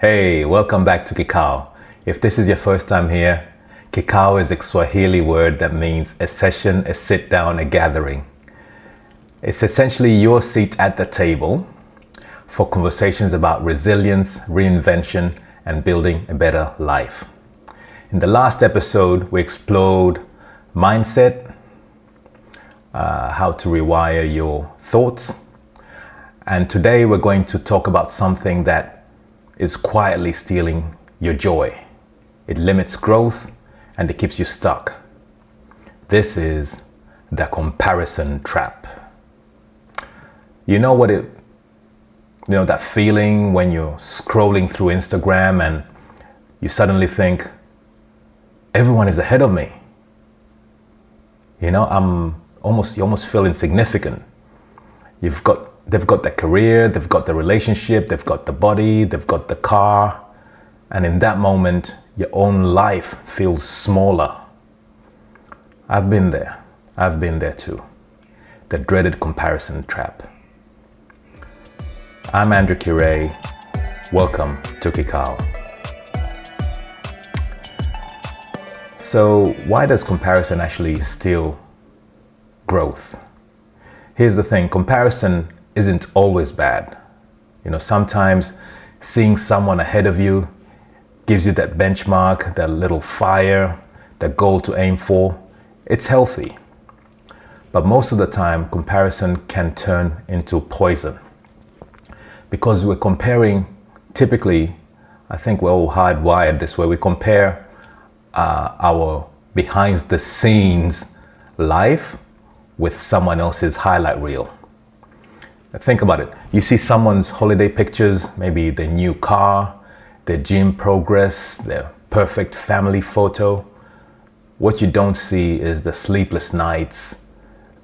Hey, welcome back to Kikao. If this is your first time here, Kikao is a Swahili word that means a session, a sit down, a gathering. It's essentially your seat at the table for conversations about resilience, reinvention, and building a better life. In the last episode, we explored mindset, how to rewire your thoughts. And today we're going to talk about something that is quietly stealing your joy. It limits growth and it keeps you stuck. This is the comparison trap. You know that feeling when you're scrolling through Instagram and you suddenly think, everyone is ahead of me. You almost feel insignificant. They've got the career, they've got the relationship, they've got the body, they've got the car. And in that moment, your own life feels smaller. I've been there too. The dreaded comparison trap. I'm Andrew Kirei. Welcome to Kikao. So why does comparison actually steal growth? Here's the thing, comparison isn't always bad. Sometimes seeing someone ahead of you gives you that benchmark, that little fire, that goal to aim for. It's healthy. But most of the time, comparison can turn into poison. Because we're comparing, typically, I think we're all hardwired this way, we compare our behind the scenes life with someone else's highlight reel. Think about it. You see someone's holiday pictures, maybe their new car, their gym progress, their perfect family photo. What you don't see is the sleepless nights,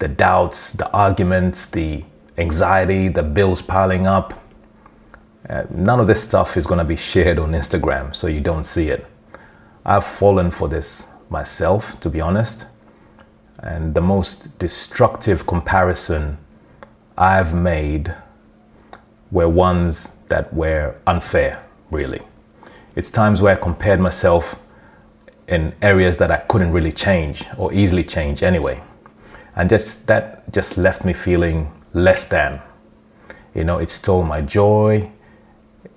the doubts, the arguments, the anxiety, the bills piling up. None of this stuff is going to be shared on Instagram, so you don't see it. I've fallen for this myself, to be honest. And the most destructive comparison I've made were ones that were unfair, really. It's times where I compared myself in areas that I couldn't really change or easily change anyway. And that just left me feeling less than. It stole my joy.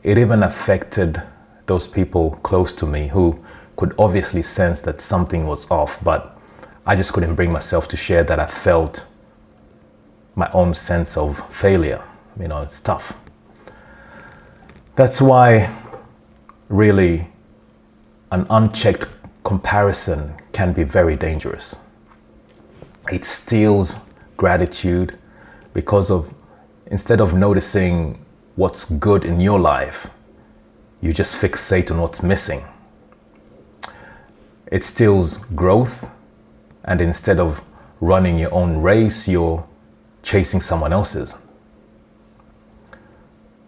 It even affected those people close to me who could obviously sense that something was off, but I just couldn't bring myself to share that I felt my own sense of failure. It's tough. That's why really an unchecked comparison can be very dangerous. It steals gratitude because instead of noticing what's good in your life, you just fixate on what's missing. It steals growth, and instead of running your own race, you're chasing someone else's.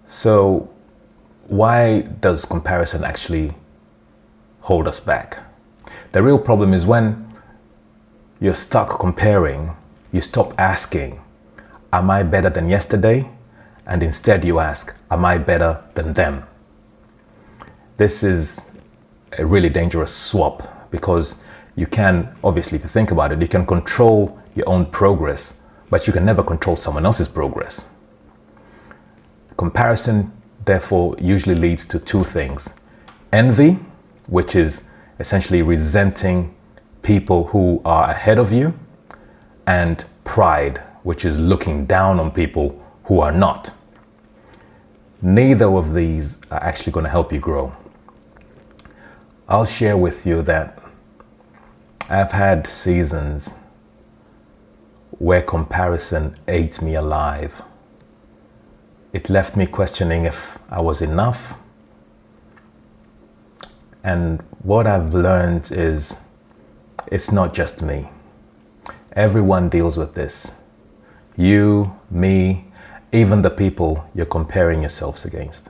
So why does comparison actually hold us back? The real problem is when you're stuck comparing, you stop asking, am I better than yesterday? And instead you ask, am I better than them? This is a really dangerous swap because you can, obviously, if you think about it, you can control your own progress, but you can never control someone else's progress. Comparison, therefore, usually leads to two things. Envy, which is essentially resenting people who are ahead of you, and pride, which is looking down on people who are not. Neither of these are actually going to help you grow. I'll share with you that I've had seasons where comparison ate me alive. It left me questioning if I was enough. And what I've learned is it's not just me. Everyone deals with this. You, me, even the people you're comparing yourselves against.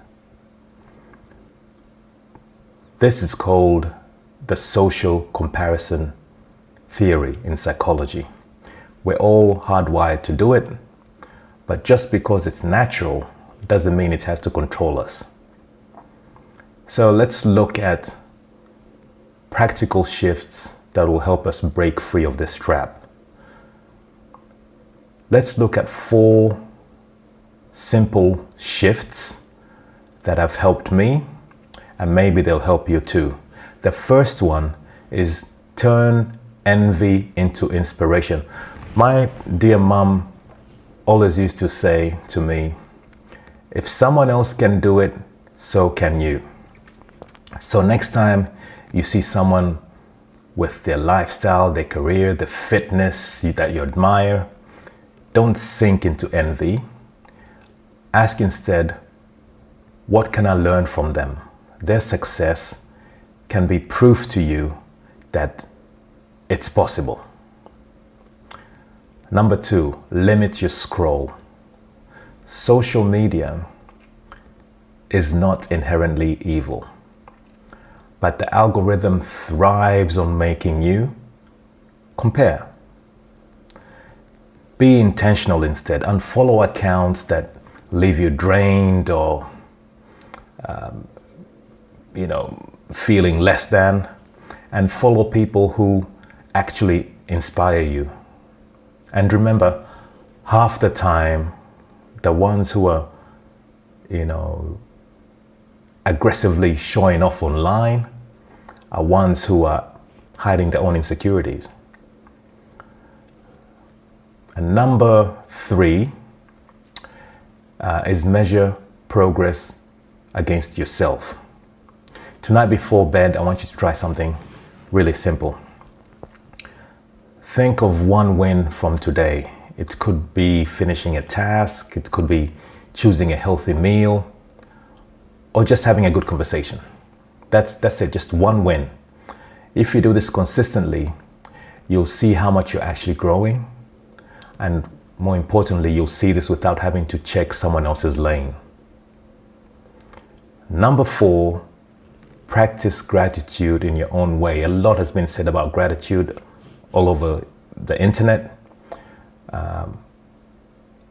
This is called the social comparison theory in psychology. We're all hardwired to do it, but just because it's natural doesn't mean it has to control us. So let's look at practical shifts that will help us break free of this trap. Let's look at 4 simple shifts that have helped me, and maybe they'll help you too. The first one is turn envy into inspiration. My dear mom always used to say to me, if someone else can do it, so can you. So next time you see someone with their lifestyle, their career, the fitness that you admire, don't sink into envy. Ask instead, what can I learn from them? Their success can be proof to you that it's possible. Number 2, limit your scroll. Social media is not inherently evil, but the algorithm thrives on making you compare. Be intentional instead. Unfollow accounts that leave you drained or feeling less than, and follow people who actually inspire you. And remember, half the time, the ones who are, aggressively showing off online are ones who are hiding their own insecurities. And number 3 is measure progress against yourself. Tonight before bed, I want you to try something really simple. Think of one win from today. It could be finishing a task, it could be choosing a healthy meal, or just having a good conversation. That's it, just one win. If you do this consistently, you'll see how much you're actually growing, and more importantly, you'll see this without having to check someone else's lane. Number 4, practice gratitude in your own way. A lot has been said about gratitude all over the internet.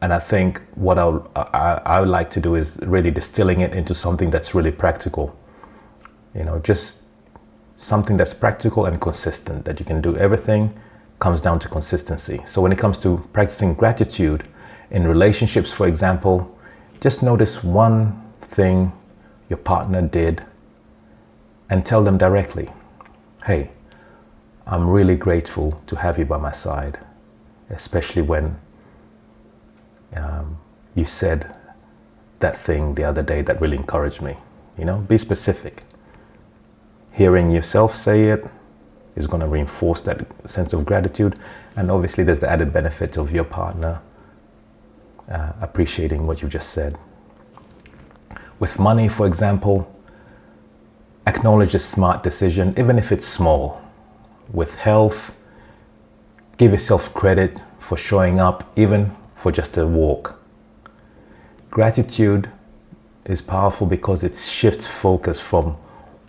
And I think what I would like to do is really distilling it into something that's really practical. Just something that's practical and consistent, that you can do. Everything comes down to consistency. So when it comes to practicing gratitude in relationships, for example, just notice one thing your partner did and tell them directly, hey, I'm really grateful to have you by my side, especially when you said that thing the other day that really encouraged me. Be specific. Hearing yourself say it is going to reinforce that sense of gratitude, and obviously there's the added benefit of your partner appreciating what you just said. With money, for example, acknowledge a smart decision, even if it's small. With health, give yourself credit for showing up, even for just a walk. Gratitude is powerful because it shifts focus from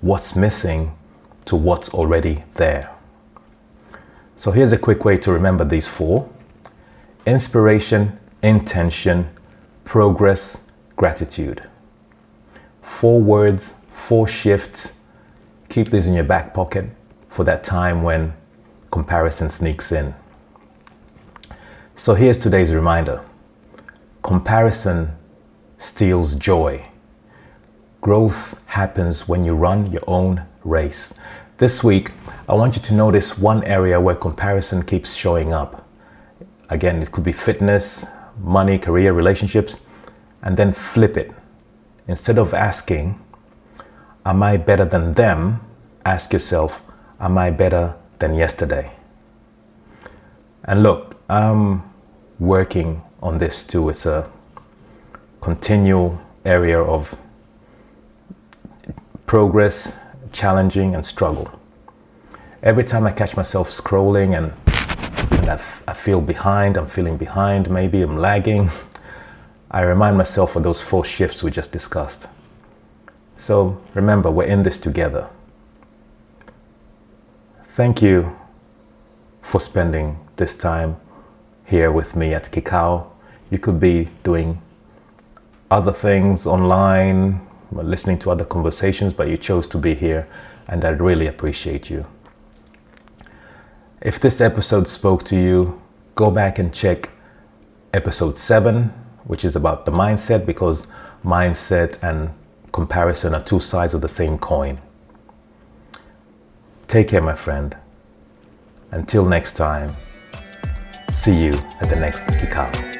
what's missing to what's already there. So here's a quick way to remember these 4. Inspiration, intention, progress, gratitude. 4 words, 4 shifts. Keep these in your back pocket for that time when comparison sneaks in. So here's today's reminder. Comparison steals joy. Growth happens when you run your own race. This week, I want you to notice one area where comparison keeps showing up. Again, it could be fitness, money, career, relationships, and then flip it. Instead of asking, am I better than them? Ask yourself, am I better than yesterday? And look, I'm working on this too. It's a continual area of progress, challenging, and struggle. Every time I catch myself scrolling and I feel behind, I'm feeling behind, maybe I'm lagging, I remind myself of those 4 shifts we just discussed. So remember, we're in this together. Thank you for spending this time here with me at Kikao. You could be doing other things online, listening to other conversations, but you chose to be here, and I really appreciate you. If this episode spoke to you, go back and check episode 7, which is about the mindset, because mindset and comparison are two sides of the same coin. Take care, my friend. Until next time, see you at the next Kikao.